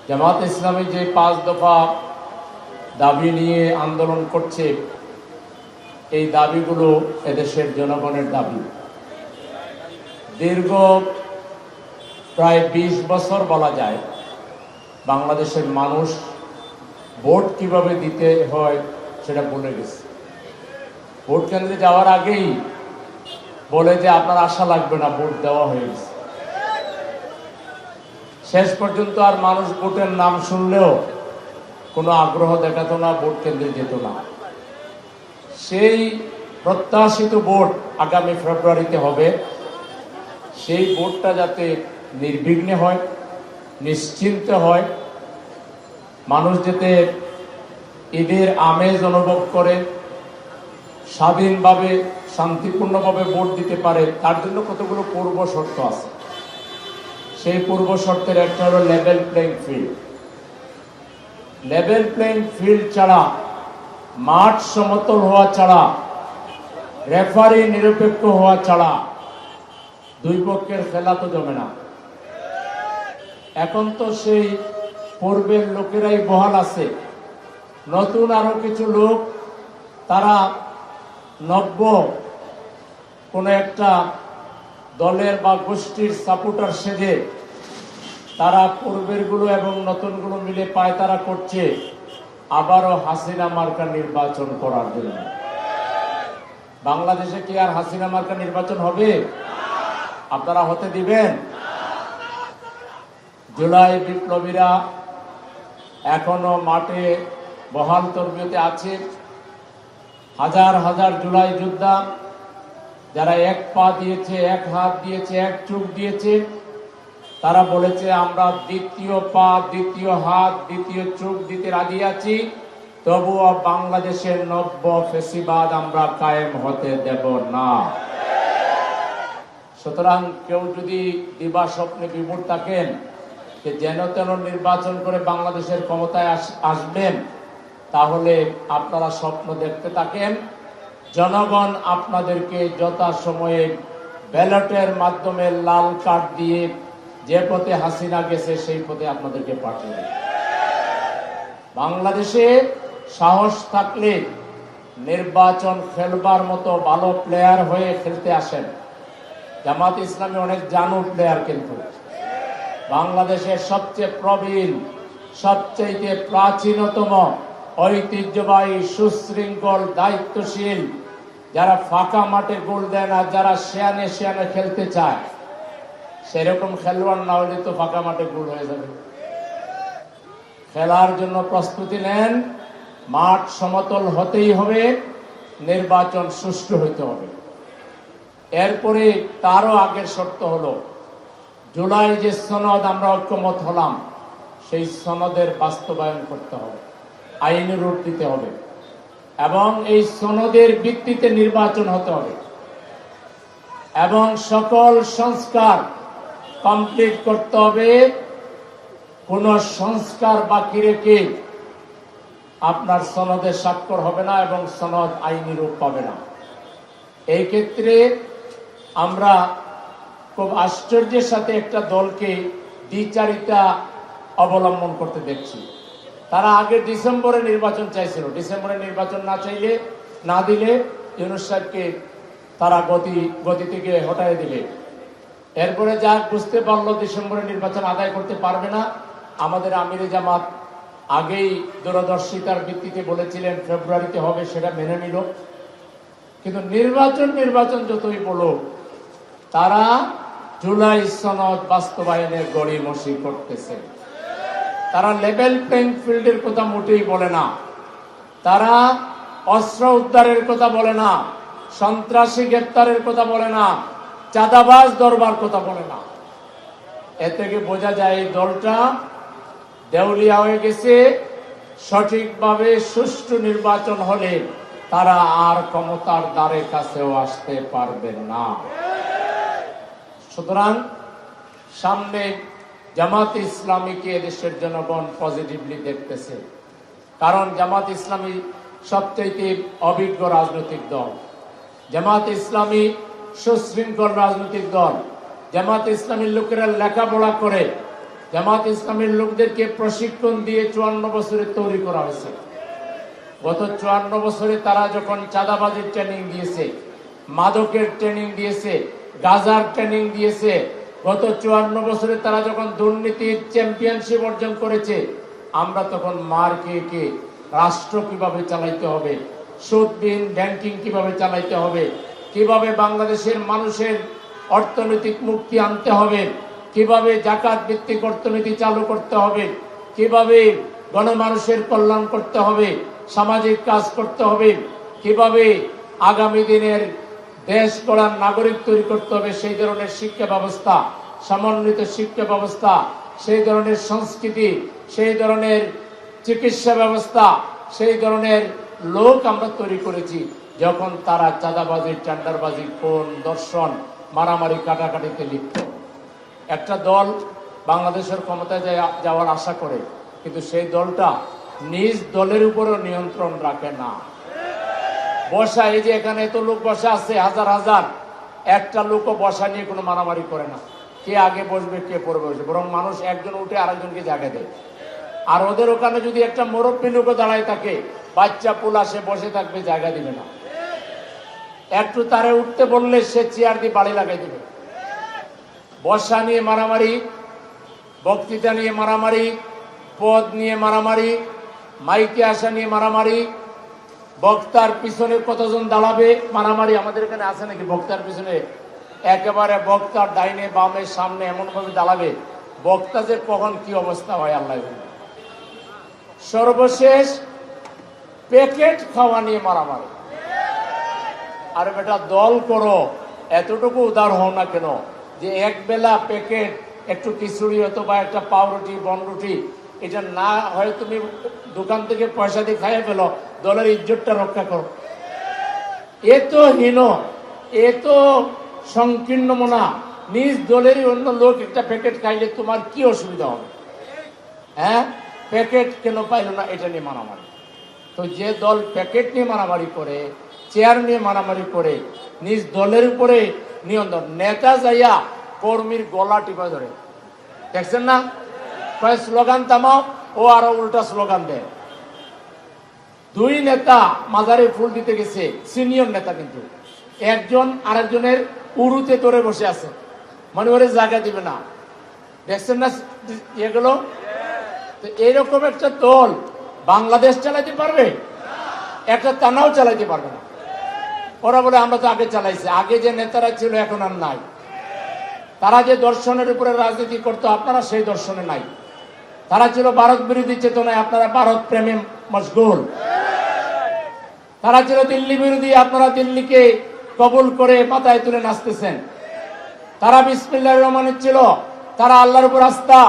জামাত ইসলামী যে 5 দফা দাবি নিয়ে আন্দোলন করছে, এই দাবিগুলো এদেশের জনগণের দাবি। দীর্ঘ প্রায় 20 বছর বলা যায় বাংলাদেশের মানুষ ভোট কিভাবে দিতে হয় সেটা ভুলে গেছে। ভোট কেন্দ্রে যাওয়ার আগেই বলে যে আপনার আশা লাগবে না, ভোট দেওয়া হয়ে গেছে। শেষ পর্যন্ত আর মানুষ ভোটের নাম শুনলেও কোনো আগ্রহ দেখাতো না, ভোট কেন্দ্রে যেত না। সেই প্রত্যাশিত ভোট আগামী ফেব্রুয়ারিতে হবে, সেই ভোটটা যাতে নির্বিঘ্নে হয়, নিশ্চিন্তে হয়, মানুষ যাতে ঈদের আমেজ অনুভব করে, স্বাধীনভাবে শান্তিপূর্ণভাবে ভোট দিতে পারে, তার জন্য কতগুলো পূর্ব শর্ত আছে। সেই পূর্ব শর্তের একটা হলো level playing field. Level playing field ছাড়া, মাঠ সমতল হওয়া ছাড়া, রেফারি নিরপেক্ষ হওয়া ছাড়া দুই পক্ষের খেলা তো জমে না। এখন তো সেই পূর্বের লোকেরাই বহাল আছে, নতুন আরো কিছু লোক তারা নব্য কোন একটা দলের বা গোষ্ঠীর সাপোর্টার সেজে তারা পূর্বের গুলো এবং নতুন গুলো মিলে পায়তারা করছে আবারও হাসিনা মার্কা নির্বাচন করার জন্য। বাংলাদেশে কি আর হাসিনা মার্কা নির্বাচন হবে? আপনারা হতে দিবেন? জুলাই বিপ্লবীরা এখনো মাঠে বহাল তরবিয়তে আছে। হাজার হাজার জুলাই যোদ্ধা যারা এক পা দিয়েছে, এক হাত দিয়েছে, এক চোখ দিয়েছে, তারা বলেছে আমরা দ্বিতীয় পা, দ্বিতীয় হাত, দ্বিতীয় চোখ দিতে রাজি আছি, তবুও বাংলাদেশের নব্য ফ্যাসিবাদ আমরা কায়েম হতে দেব না। সুতরাং কেউ যদি দিবা স্বপ্নে বিমূঢ় থাকেন যে যেন তেন নির্বাচন করে বাংলাদেশের ক্ষমতায় আসবেন, তাহলে আপনারা স্বপ্ন দেখতে থাকেন। জনগণ আপনাদেরকে যথাসময়ে ব্যালটের মাধ্যমে লাল কার্ড দিয়ে যে পথে হাসিনা গেছে সেই পথে আপনাদেরকে পাঠিয়ে দেবে। বাংলাদেশে সাহস থাকলে নির্বাচন খেলবার মতো ভালো প্লেয়ার হয়ে খেলতে আসেন। জামাত ইসলামী অনেক জানু প্লেয়ার, কিন্তু বাংলাদেশের সবচেয়ে প্রবীণ, সবচেয়ে প্রাচীনতম, ঐতিহ্যবাহী, সুশৃঙ্খল, দায়িত্বশীল, যারা ফাঁকা মাঠে গোল দেয় না, যারা শিয়ানে শিয়ানে খেলতে চায়, সেরকম খেলোয়াড় না হলে তো ফাঁকা মাঠে গোল হয়ে যাবে। খেলার জন্য প্রস্তুতি নেন, মাঠ সমতল হতেই হবে, নির্বাচন সুষ্ঠু হইতে হবে। এরপরে তারও আগের শর্ত হলো জুলাই যে সনদ আমরা ঐক্যমত হলাম, সেই সনদের বাস্তবায়ন করতে হবে, আইনি রূপ দিতে হবে এবং এই সনদের ভিত্তিতে নির্বাচন হতে হবে এবং সকল সংস্কার কমপ্লিট করতে হবে। কোন সংস্কার বাকি রেখে আপনার সনদে স্বাক্ষর হবে না এবং সনদ আইনি রূপ পাবে না। এই ক্ষেত্রে আমরা খুব আশ্চর্যের সাথে একটা দলকে দ্বিচারিতা অবলম্বন করতে দেখছি। তারা আগে ডিসেম্বরে নির্বাচন চাইছিল, ডিসেম্বরে নির্বাচন না দিলে ইউনূস সাহেবকে তারা গতি থেকে হটাই দিবে। এরপরে যা বুঝতে পারলো ডিসেম্বরে নির্বাচন আদায় করতে পারবে না, আমাদের আমিরে জামাত আগেই দূরদর্শিতার ভিত্তিতে বলেছিলেন ফেব্রুয়ারিতে হবে, সেটা মেনে নিল। কিন্তু নির্বাচন যতই বলো, তারা জুলাই সনদ বাস্তবায়নের গড়িমসি করতেছে। তারা লেভেল প্লেইং ফিল্ডের কথা মোটেই বলে না, তারা অস্ত্র উদ্ধারের কথা বলে না, সন্ত্রাসী গ্রেপ্তারের কথা বলে না, চাঁদাবাজ ধরবার কথা বলে না। এ থেকে বোঝা যায় এই দলটা দেউলিয়া হয়ে গেছে। সঠিকভাবে সুষ্ঠু নির্বাচন হলে তারা আর ক্ষমতার দ্বারের কাছেও আসতে পারবে না। সুতরাং সামনে জামাত ইসলামীকে এদেশের জনগণ পজিটিভলি দেখতেছে, কারণ জামাত ইসলামী সবচেয়ে অভিজ্ঞ রাজনৈতিক দল, জামাত ইসলামী সুশৃঙ্খল রাজনৈতিক দল, জামাত ইসলামীর লোকেরা লেখাপড়া করে জামাত ইসলামের লোকদেরকে প্রশিক্ষণ দিয়ে 54 বছরে তৈরি করা হয়েছে। গত 54 বছরে তারা যখন চাঁদাবাজির ট্রেনিং দিয়েছে, মাদকের ট্রেনিং দিয়েছে, গাজার ট্রেনিং দিয়েছে, গত 54 বছরে তারা যখন দুর্নীতির চ্যাম্পিয়নশিপ অর্জন করেছে, আমরা তখন মার খেয়ে রাষ্ট্র কিভাবে চালাইতে হবে, সুদবিহীন ব্যাংকিং কিভাবে চালাইতে হবে, কিভাবে বাংলাদেশের মানুষের অর্থনৈতিক মুক্তি আনতে হবে, কিভাবে জাকাত ভিত্তিক অর্থনীতি চালু করতে হবে, কিভাবে গণমানুষের কল্যাণ করতে হবে, সামাজিক কাজ করতে হবে, কিভাবে আগামী দিনের দেশ গড়ার নাগরিক তৈরি করতে হবে, সেই ধরনের শিক্ষা ব্যবস্থা, সমন্বিত শিক্ষা ব্যবস্থা, সেই ধরনের সংস্কৃতি, সেই ধরনের চিকিৎসা ব্যবস্থা, সেই ধরনের লোক আমরা তৈরি করেছি। যখন তারা চাঁদাবাজি, টেন্ডারবাজি, খুন, দর্শন, মারামারি, কাটাকাটিতে লিপ্ত। একটা দল বাংলাদেশের ক্ষমতায় যাওয়ার আশা করে, কিন্তু সেই দলটা নিজ দলের উপরও নিয়ন্ত্রণ রাখে না। বসা, এই যে এখানে এত লোক বসা আছে, হাজার হাজার, একটা লোকও বসা নিয়ে কোনো মারামারি করে না। কে আগে বসবে, কে পরে বসবে, বরং মানুষ একজন উঠে আরেকজনকে জায়গা দেয়। আর ওদের ওখানে যদি একটা মুরব্বী লোকও দাঁড়ায় থাকে, বাচ্চা পোলা, সে বসে থাকবে, জায়গা দিবে না। একটু তারে উঠতে বললে সে চেয়ার দিয়ে বাড়ি লাগাই দিবে। বসা নিয়ে মারামারি, বক্তৃতা নিয়ে মারামারি, পদ নিয়ে মারামারি, মাইকে আসা নিয়ে মারামারি, বক্তার পিছনে কতজন দাঁড়াবে মারামারি। আমাদের এখানে আছে নাকি বক্তার পিছনে একেবারে বক্তার ডাইনে বামে সামনে এমন ভাবে দাঁড়াবে, বক্তা যে কখন কি অবস্থা হয় আল্লাহ জানে। সর্বশেষ প্যাকেট খাওয়া নিয়ে মারামারি। আর বেটা দল করো, এতটুকু উদার হও না কেন যে এক বেলা প্যাকেট একটু খিচুড়ি অথবা একটা পাউরুটি, বনরুটি, এটা না হয় তুমি দোকান থেকে পয়সা দিয়ে খাইয়ে ফেলো, দলের ইজ্জতটা রক্ষা করো। এত হীন, এত সংকীর্ণ মনা, নিজ দলেরই অন্য লোক একটা প্যাকেট খাইলে তোমার কি অসুবিধা হবে? হ্যাঁ, প্যাকেট কেন পাইল না, এটা নিয়ে মারামারি। তো যে দল প্যাকেট নিয়ে মারামারি করে, চেয়ার নিয়ে মারামারি করে, নিজ দলের উপরে নিয়ন্ত্রণ, নেতা যাইয়া কর্মীর গলা টিপা ধরে, দেখছেন না? কয় স্লোগান থামাও, ও আরো উল্টা স্লোগান দেয়। দুই নেতা মাজারে ফুল দিতে গেছে, সিনিয়র নেতা, কিন্তু একজন আরেকজনের উরুতে ধরে বসে আছে, মানে ওরে জায়গা দিবে না। দেখছেন না এগুলো? তো এইরকম একটা দল বাংলাদেশ চালাইতে পারবে? একটা টানাও চালাইতে পারবে না। ওরা বলে আমরা তো আগে চালাইছি, আগে যে নেতারা ছিল এখন আর নাই। তারা যে দর্শনের উপরে রাজনীতি করতো, আপনারা সেই দর্শনে নাই। তারা ছিল ভারত বিরোধী চেতনায়, আপনারা ভারত প্রেমে মশগুল। তারা ছিল দিল্লি বিরোধী, আপনারা দিল্লিকে কবুল করে মাথায় তুলে নাচতেছেন। তারা বিসমিল্লাহির রহমানির ছিল, তারা আল্লাহর উপর আস্থা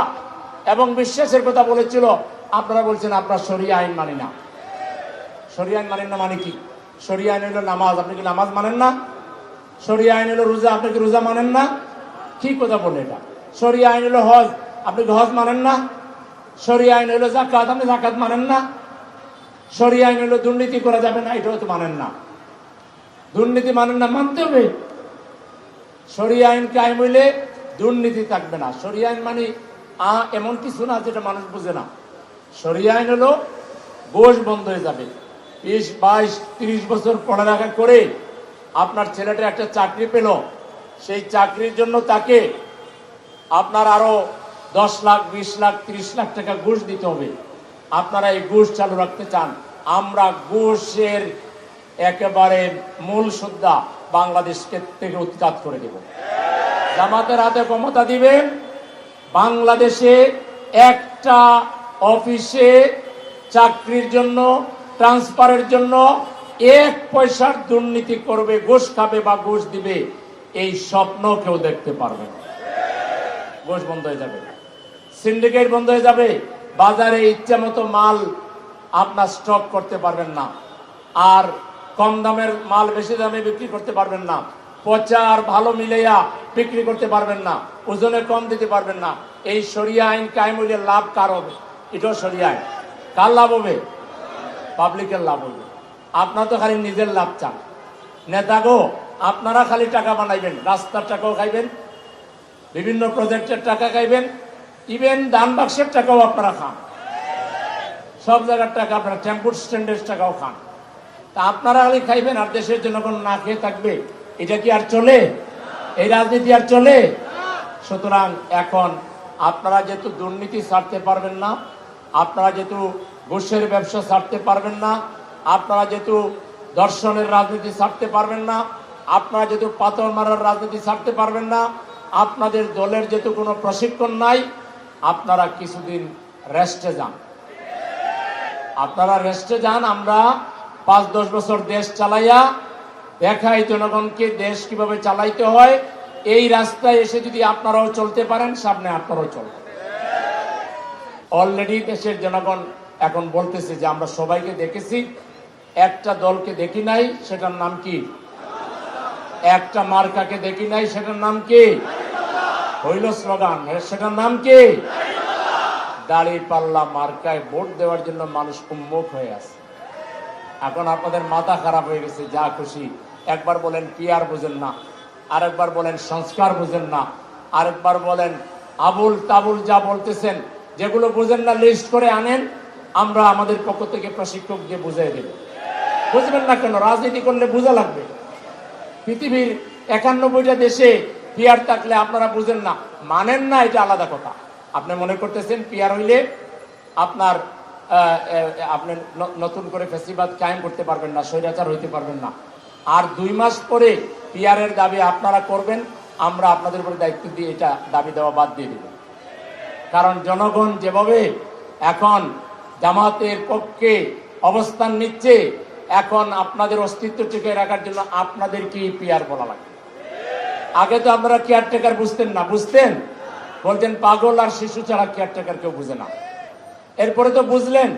এবং বিশ্বাসের কথা বলেছিল। আপনারা বলছেন আপনারা শরিয়া আইন মানি না। শরিয়া আইন মানেন না মানে কি? শরিয়া আইন হলো নামাজ, আপনি কি নামাজ মানেন না? শরিয়া আইন হলো রোজা, আপনি কি রোজা মানেন না? কি কথা বলে এটা? শরিয়া আইন হলো হজ, আপনি কি হজ মানেন না? শরিয়া আইন হলো যাকাত, আপনি যাকাত মানেন না? শরিয়া আইন হলো দুর্নীতি করা যাবে না, এটাও তো মানেন না। দুর্নীতি মানেন না, মানতে হবে। শরিয়া আইন কায়েম হইলে দুর্নীতি থাকবে না। শরিয়া আইন মানে এমন কিছু না যেটা মানুষ বুঝে না। শরিয়া আইন হলো ঘুষ বন্ধ হয়ে যাবে। 20, 22, 30 বছর পড়ালেখা করে আপনার ছেলেটা একটা চাকরি পেল, সেই চাকরির জন্য তাকে আপনার আরো 10 লাখ, 20 লাখ, 30 লাখ টাকা ঘুষ দিতে হবে। আপনারা এই ঘুষ চালু রাখতে চান? আমরা ঘুষের একেবারে মূল সুদ্ধা বাংলাদেশকে থেকে উৎখাত করে দেব। জামাতের হাতে ক্ষমতা দিবেন, বাংলাদেশে একটা অফিসে চাকরির জন্য, ট্রান্সফারের জন্য 1 পয়সার দুর্নীতি করবে, ঘুষ খাবে বা ঘুষ দিবে, এই স্বপ্ন কেউ দেখতে পারবে না। ঘুষ বন্ধ হয়ে যাবে, সিন্ডিকেট বন্ধ হয়ে যাবে, বাজারে ইচ্ছা মতো মাল আপনার স্টক করতে পারবেন না, আর কম দামের মাল বেশি দামে বিক্রি করতে পারবেন না, পচা আর ভালো মিলাইয়া বিক্রি করতে পারবেন না, ওজনে কম দিতে পারবেন না। এই শরিয়া আইন কায়েম হইলে লাভ কার হবে? এটাও শরিয়া আইন। কার লাভ হবে? পাবলিকের লাভ হবে। আপনারা তো খালি নিজের লাভ চান। নেতাগো, আপনারা খালি টাকা বানাইবেন, রাস্তার টাকাও খাইবেন, বিভিন্ন প্রজেক্টের টাকা খাইবেন, ইভেন দান বাক্সের টাকাও আপনারা খান, সব জায়গার টাকা, আপনারা টেম্পো স্ট্যান্ডের টাকাও খান। তা আপনারা খালি খাইবেন আর দেশের জনগণ না খেয়ে থাকবে, এটা কি আর চলে? এই রাজনীতি আর চলে? সুতরাং এখন আপনারা যেহেতু দুর্নীতি ছাড়তে পারবেন না, আপনারা যেহেতু ঘুষের ব্যবসা ছাড়তে পারবেন না, আপনারা যেহেতু দর্শনের রাজনীতি ছাড়তে পারবেন না, আপনারা যেহেতু পাথর মারার রাজনীতি ছাড়তে পারবেন না, আপনাদের দলের যেহেতু কোনো প্রশিক্ষণ নাই, আপনারা কিছুদিন রেস্টে যান। আপনারা রেস্টে যান। আমরা 5-10 বছর দেশ চালাইয়া দেখাই জনগণকে দেশ কিভাবে চালাইতে হয়। এই রাস্তায় এসে যদি আপনারাও চলতে পারেন, সামনে আপনারাও চলবেন। অলরেডি দেশের জনগণ এখন বলতেছে যে আমরা সবাইকে দেখেছি, একটা দলকে দেখি নাই, সেটার নাম কি? একটা মার্কাকে দেখি নাই, সেটার নাম কি? হইল স্লোগান, সেটার নাম কি? দাঁড়িপাল্লা মার্কায় ভোট দেওয়ার জন্য মানুষ উন্মুখ হয়ে আছে। এখন আপনাদের মাথা খারাপ হয়ে গেছে, যা খুশি। একবার বলেন পিয়ার বুঝেন না, আরেকবার বলেন সংস্কার বুঝেন না, আরেকবার বলেন আবুল তাবুল যা বলতেছেন, যেগুলো বুঝেন না লিস্ট করে আনেন, আমরা আমাদের পক্ষ থেকে প্রশিক্ষক দিয়ে বুঝাই দেব। বুঝবেন না কেন? রাজনীতি করলে বোঝা লাগবে। পৃথিবীর 91টা দেশে পিয়ার থাকলে আপনারা বুঝেন না, মানেন না, এটা আলাদা কথা। আপনি মনে করতেছেন পিয়ার হইলে আপনার আপনি নতুন করে ফেসিবাদ কায়েম করতে পারবেন না, স্বৈরাচার হইতে পারবেন না। আর 2 মাস পরে পিয়ারের দাবি আপনারা করবেন, আমরা আপনাদের উপরে দায়িত্ব দিয়ে এটা দাবি দেওয়া বাদ দিয়ে দেব। কারণ জনগণ যেভাবে এখন জামাতের পক্ষে অবস্থান নিচ্ছে, এখন আপনাদের অস্তিত্ব টিকে রাখার জন্য আপনাদের কি পিয়ার বলা লাগবে? আগে তো আপনারা কেয়ারটেকার বুঝতেন না, বুঝতেন, বলতেন পাগল আর শিশু ছাড়া কেয়ারটেকার কেউ বুঝে না। এরপরে তো বুঝলেন,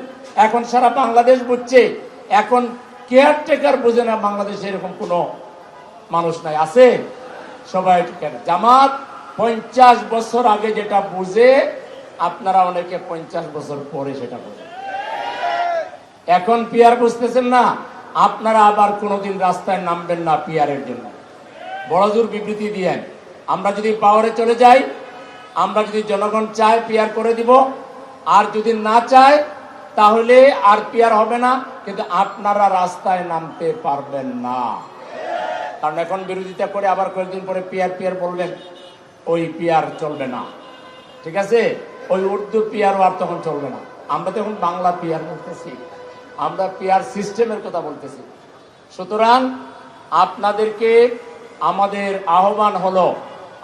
এখন সারা বাংলাদেশ বুঝছে। এখন কেয়ারটেকার বুঝে না বাংলাদেশে এরকম কোনো মানুষ নাই, আছে? সবাই জামাত 50 বছর আগে যেটা বুঝে, আপনারা অনেকে 50 বছর পরে সেটা বুঝে। এখন পিয়ার বুঝতেছেন না, আপনারা আবার কোনোদিন রাস্তায় নামবেন না পিয়ারের জন্য। বড়জোর বিবৃতি দিয়েন, আমরা যদি পাওয়ারে চলে যাই, আমরা যদি জনগণ চায় পিয়ার করে দিব, আর যদি না চায় তাহলে আর পিয়ার হবে না। কিন্তু আপনারা রাস্তায় নামতে পারবেন না, কারণ এখন বিরোধিতা করে আবার কয়েকদিন পরে পিয়ার পিয়ার বলবেন, ওই পিয়ার চলবে না। ঠিক আছে? ওই উর্দু পিয়ারও আর তখন চলবে না। আমরা তখন বাংলা পিয়ার বলতেছি, আমরা পিয়ার সিস্টেমের কথা বলতেছি। সুতরাং আপনাদেরকে আমাদের আহ্বান হলো,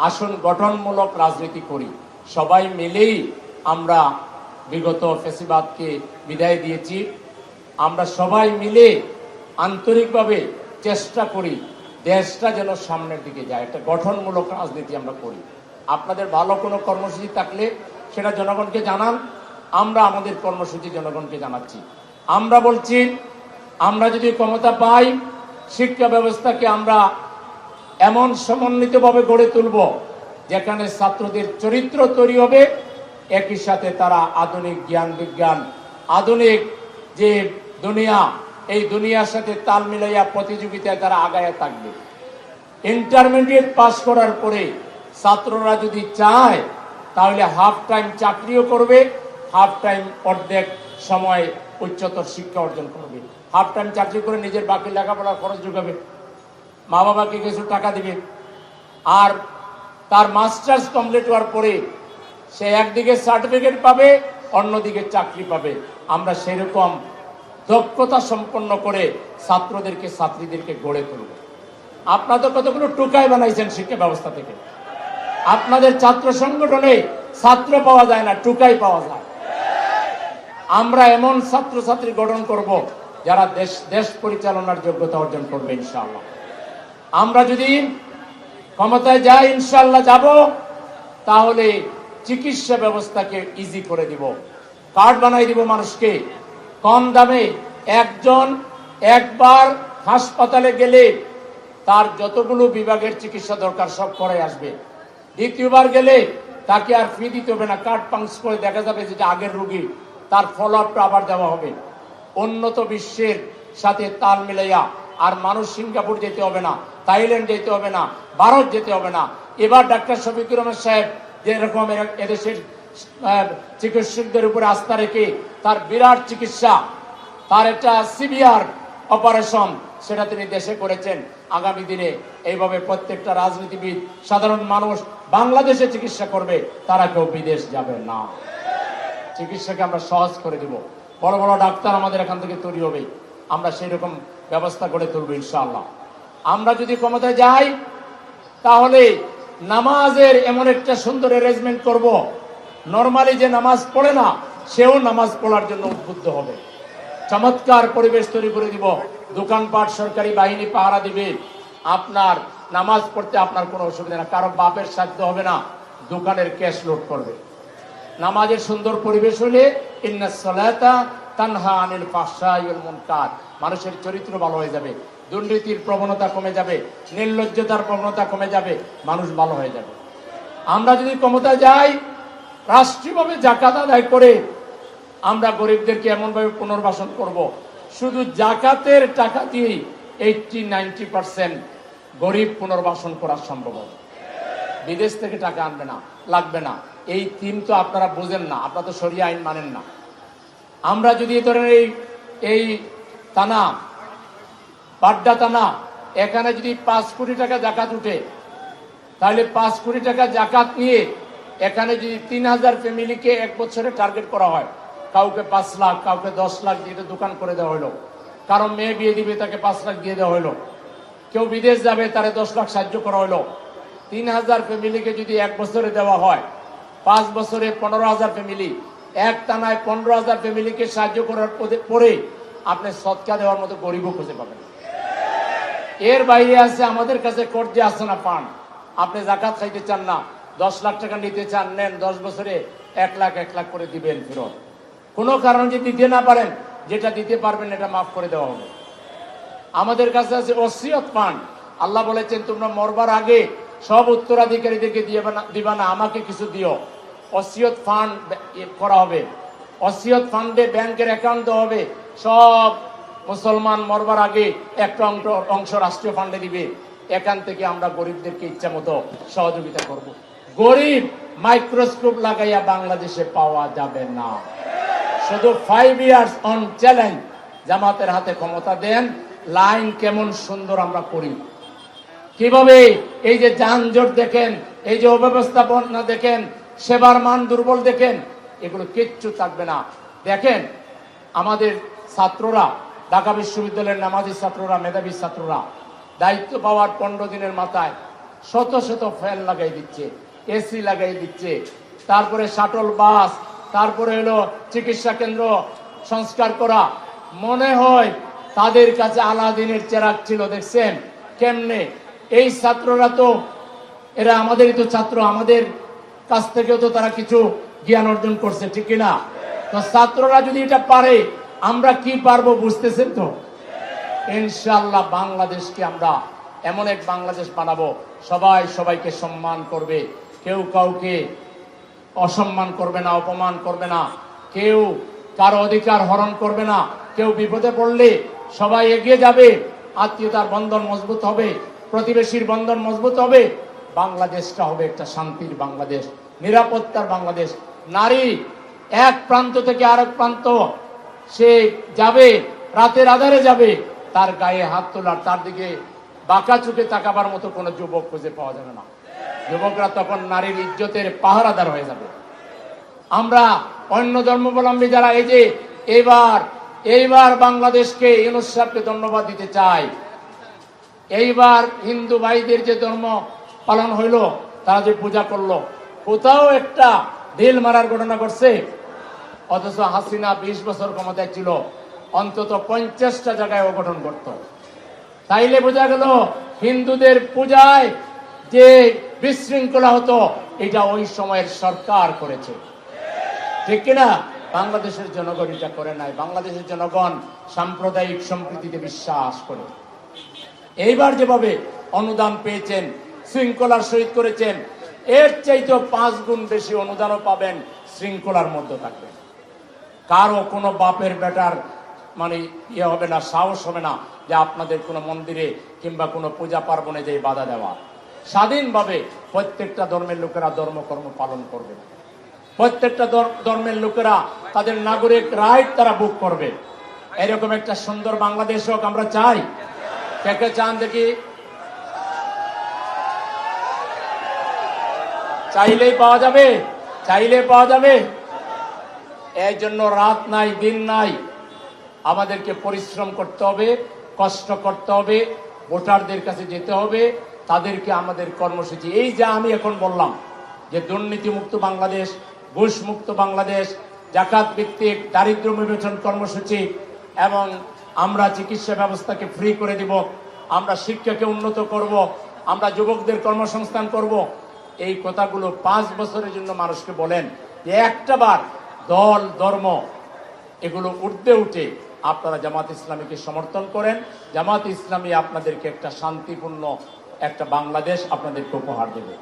আসুন গঠনমূলক রাজনীতি করি। সবাই মিলেই আমরা বিগত ফ্যাসিবাদকে বিদায় দিয়েছি। আমরা সবাই মিলে আন্তরিকভাবে চেষ্টা করি দেশটা যেন সামনের দিকে যায়, একটা গঠনমূলক রাজনীতি আমরা করি। আপনাদের ভালো কোনো কর্মসূচি থাকলে সেটা জনগণকে জানান, আমরা আমাদের কর্মসূচি জনগণকে জানাচ্ছি। আমরা বলছি, আমরা যদি ক্ষমতা পাই, শিক্ষা ব্যবস্থাকে আমরা এমন সমন্বিতভাবে গড়ে তুলব যেখানে ছাত্রদের চরিত্র তৈরি হবে, একই সাথে তারা আধুনিক জ্ঞান বিজ্ঞান, আধুনিক যে দুনিয়া, এই দুনিয়ার সাথে তাল মিলাইয়া প্রতিযোগিতায় তারা আগায় থাকবে। ইন্টারমিডিয়েট পাস করার পরে ছাত্ররা যদি চায় তাহলে হাফ টাইম চাকরিও করবে, হাফ টাইম অর্ধেক সময় উচ্চতর শিক্ষা অর্জন করবে। হাফ টাইম চাকরি করে নিজের বাকি লেখাপড়ার খরচ যোগাবে, মা বাবাকে কিছু টাকা দিবে, আর তার মাস্টার্স কমপ্লিট হওয়ার পরে সে একদিকে সার্টিফিকেট পাবে, অন্যদিকে চাকরি পাবে। আমরা সেরকম দক্ষতা সম্পন্ন করে ছাত্রদেরকে ছাত্রীদেরকে গড়ে তুলব। আপনারা তো কতগুলো টোকাই বানাইছেন শিক্ষা ব্যবস্থা থেকে। আপনাদের ছাত্র সংগঠনে ছাত্র পাওয়া যায় না, টোকাই পাওয়া যায়। আমরা এমন ছাত্রছাত্রী গঠন করব যারা দেশ পরিচালনার যোগ্যতা অর্জন করবে ইনশাআল্লাহ। আমরা যদি ক্ষমতায় যাই, ইনশাআল্লাহ যাব, তাহলে চিকিৎসা ব্যবস্থাকে ইজি করে দিব, কার্ড বানাই দিব মানুষকে কম দামে। একজন একবার হাসপাতালে গেলে তার যতগুলো বিভাগের চিকিৎসা দরকার সব করে আসবে। দ্বিতীয়বার গেলে তাকে আর ফি দিতে হবে না, কার্ড পাঞ্চ করে দেখা যাবে যেটা আগের রোগী, তার ফলো আপটা আবার দেওয়া হবে। উন্নত বিশ্বের সাথে তাল মিলাইয়া আর মানুষ সিঙ্গাপুর যেতে হবে না, থাইল্যান্ড যেতে হবে না, ভারত যেতে হবে না। এবার ডাক্তার শফিকুর রহমান সাহেব যেরকম এদেশের চিকিৎসকদের উপরে আস্থা রেখে তার বিরাট চিকিৎসা, তার একটা সিভিয়ার অপারেশন সেটা তিনি দেশে করেছেন। আগামী দিনে এইভাবে প্রত্যেকটা রাজনীতিবিদ, সাধারণ মানুষ বাংলাদেশে চিকিৎসা করবে, তারা কেউ বিদেশ যাবে না। চিকিৎসাকে আমরা সহজ করে দিব। বড় বড় ডাক্তার আমাদের এখান থেকে তৈরি হবে, আমরা সেই রকম ব্যবস্থা করে তুলব ইনশাআল্লাহ। আমরা যদি ক্ষমতায় যাই তাহলে নামাজের এমন একটা সুন্দর অ্যারেঞ্জমেন্ট করব, নরমালি যে নামাজ পড়ে না সেও নামাজ পড়ার জন্য উদ্বুদ্ধ হবে। চমৎকার পরিবেশ তৈরি করে দিব, দোকানপাট সরকারি বাহিনী পাহারা দিবে, আপনার নামাজ পড়তে আপনার কোনো অসুবিধা না, কারো বাপের সাধ্য হবে না দোকানের ক্যাশ লোড করবে। নামাজের সুন্দর পরিবেশ হলে ইন্নাস সালাতা তানহা আনিল ফাহশাই ওয়াল মুনকার, মানুষের চরিত্র ভালো হয়ে যাবে, দুর্নীতির প্রবণতা কমে যাবে, নির্লজ্জতার প্রবণতা কমে যাবে, মানুষ ভালো হয়ে যাবে। আমরা যদি ক্ষমতায় যাই, রাষ্ট্রীয়ভাবে জাকাত আদায় করে আমরা গরিবদেরকে এমনভাবে পুনর্বাসন করব, শুধু জাকাতের টাকা দিয়েই 80-90% গরিব পুনর্বাসন করা সম্ভব হবে। বিদেশ থেকে টাকা আনবে না, লাগবে না। এই থিম তো আপনারা বুঝেন না, আপনারা তো শরিয়া আইন মানেন না। আমরা যদি এই ধরনের এই থানা, বাড্ডা থানা, এখানে যদি 5 কোটি টাকা জাকাত উঠে, তাহলে 5 কোটি টাকা জাকাত নিয়ে এখানে যদি 3000 ফ্যামিলিকে এক বছরে টার্গেট করা হয়, কাউকে 5 লাখ, কাউকে 10 লাখ দিয়ে দোকান করে দেওয়া হলো, কারো মেয়ে বিয়ে দিবে তাকে 5 লাখ দিয়ে দেওয়া হলো, কেউ বিদেশ যাবে তারে 10 লাখ সাহায্য করা হলো। 3000 ফ্যামিলিকে যদি এক বছরে দেওয়া হয়, 5 বছরে 15,000 ফ্যামিলি, এক টানায় 15,000 ফ্যামিলিকে সাহায্য করার পরে আপনি সদকা দেওয়ার মতো গরিবও খুঁজে পাবেন। এর বাইরে আছে আমাদের কাছে কর্জে আছে না ফান্ড, আপনি জাকাত খাইতে চান না, 10 লাখ টাকা নিতে চান, নেন, 10 বছরে 1 লাখ করে দিবেন ফেরত। কোনো কারণ যদি দিতে না পারেন, যেটা দিতে পারবেন এটা মাফ করে দেওয়া হবে। আমাদের কাছে আছে ওসিয়ত ফান্ড, আল্লাহ বলেছেন তোমরা মরবার আগে সব উত্তরাধিকারীদেরকে দিবা না, আমাকে কিছু দিও। ওসিয়ত ফান্ড করা হবে, ওসিয়ত ফান্ডে ব্যাংকের অ্যাকাউন্ট দেওয়া হবে, সব মুসলমান মরবার আগে একটা অংশ রাষ্ট্রীয় ফান্ডে দিবে, এখান থেকে আমরা গরিবদেরকে ইচ্ছা মতো সহযোগিতা করব। গরিব মাইক্রোস্কোপ লাগাইয়া বাংলাদেশে পাওয়া যাবে না। শুধু 5 ইয়ার্স অন চ্যালেঞ্জ, জামাতের হাতে ক্ষমতা দেন, লাইন কেমন সুন্দর আমরা করি, কিভাবে এই যে যানজট দেখেন, এই যে অব্যবস্থাপনা দেখেন, সেবার মান দুর্বল দেখেন, এগুলো কিচ্ছু থাকবে না। দেখেন আমাদের ছাত্ররা, ঢাকা বিশ্ববিদ্যালয়ের নামাজি ছাত্ররা, মেধাবী ছাত্ররা দায়িত্ব পাওয়ার 15 দিনের মাথায় শত শত ফ্যান লাগাই দিচ্ছে, এসি লাগাই দিচ্ছে, তারপরে শাটল বাস, তারপরে হলো চিকিৎসা কেন্দ্র সংস্কার করা। মনে হয় তাদের কাছে আলাদিনের চেরাগ ছিল। দেখছেন কেমনে এই ছাত্ররা, তো এরা আমাদেরই তো ছাত্র, আমাদের কাছ থেকেও তো তারা কিছু জ্ঞান অর্জন করছে, ঠিক কিনা? তো ছাত্ররা যদি এটা পারে, আমরা কি পারবো বুঝতেছেন তো? ইনশাআল্লাহ বাংলাদেশকে আমরা এমন এক বাংলাদেশ বানাবো, সবাই সবাইকে সম্মান করবে, কেউ কাউকে অসম্মান করবে না, অপমান করবে না, কেউ কারো অধিকার হরণ করবে না, কেউ বিপদে পড়লে সবাই এগিয়ে যাবে, আত্মীয়তার বন্ধন মজবুত হবে, প্রতিবেশীর বন্ধন মজবুত হবে। বাংলাদেশটা হবে একটা শান্তির বাংলাদেশ, নিরাপত্তার বাংলাদেশ। নারী এক প্রান্ত থেকে আরেক প্রান্ত সে যাবে, রাতের আধারে যাবে, তার গায়ে হাত তোলার, তার দিকে বাঁকা চোখে তাকাবার মতো কোনো যুবক খুঁজে পাওয়া যাবে না। যুবকরা তখন নারীর ইজ্জতের পাহারাদার হয়ে যাবে। আমরা অন্য ধর্মাবলম্বী যারা এই যে এইবার বাংলাদেশকে ইউনূস সাহেবকে ধন্যবাদ দিতে চাই। এইবার হিন্দু ভাইদের যে ধর্ম পালন হইল, তারা যে পূজা করলো, কোথাও একটা ঢিল মারার ঘটনা ঘটছে? অথচ হাসিনা 20 বছর ক্ষমতায় ছিল, অন্তত 50টা জায়গায় অঘটন করত। তাইলে বোঝা গেল হিন্দুদের পূজায় যে বিশৃঙ্খলা হতো, এটা ওই সময়ের সরকার করেছে, ঠিক কিনা? বাংলাদেশের জনগণ এটা করে নাই। বাংলাদেশের জনগণ সাম্প্রদায়িক সম্প্রীতিতে বিশ্বাস করে। এইবার যেভাবে অনুদান পেয়েছেন, শৃঙ্খলার সহিত করেছেন, এর চাইতেও 5 গুণ বেশি অনুদানও পাবেন, শৃঙ্খলার মধ্যে থাকবেন। কারো কোনো বাপের বেটার মানে ইয়ে হবে না, সাহস হবে না যে আপনাদের কোনো মন্দিরে কিংবা কোনো পূজা পার্বণে যে বাধা দেওয়া। স্বাধীনভাবে প্রত্যেকটা ধর্মের লোকেরা ধর্মকর্ম পালন করবে। প্রত্যেকটা ধর্মের লোকেরা তাদের নাগরিক রাইট তারা বুক করবে। এরকম একটা সুন্দর বাংলাদেশ হোক আমরা চাই। কে কে চান দেখি? চাইলেই পাওয়া যাবে, চাইলে পাওয়া যাবে। এই জন্য রাত নাই দিন নাই, আমাদেরকে পরিশ্রম করতে হবে, কষ্ট করতে হবে, ভোটারদের কাছে যেতে হবে, তাদেরকে আমাদের কর্মসূচি এই যে আমি এখন বললাম যে দুর্নীতিমুক্ত বাংলাদেশ, ঘুষমুক্ত বাংলাদেশ, জাকাত ভিত্তিক দারিদ্র্য বিমোচন কর্মসূচি, এবং আমরা চিকিৎসা ব্যবস্থাকে ফ্রি করে দিব, আমরা শিক্ষাকে উন্নত করব, আমরা যুবকদের কর্মসংস্থান করব। এই কথাগুলো 5 বছরের জন্য মানুষকে বলেন যে একটা বার দল ধর্ম এগুলো ঊর্ধ্বে উঠে আপনারা জামাত ইসলামীকে সমর্থন করেন। জামাত ইসলামী আপনাদেরকে একটা শান্তিপূর্ণ একটা বাংলাদেশ আপনাদেরকে উপহার দেবে।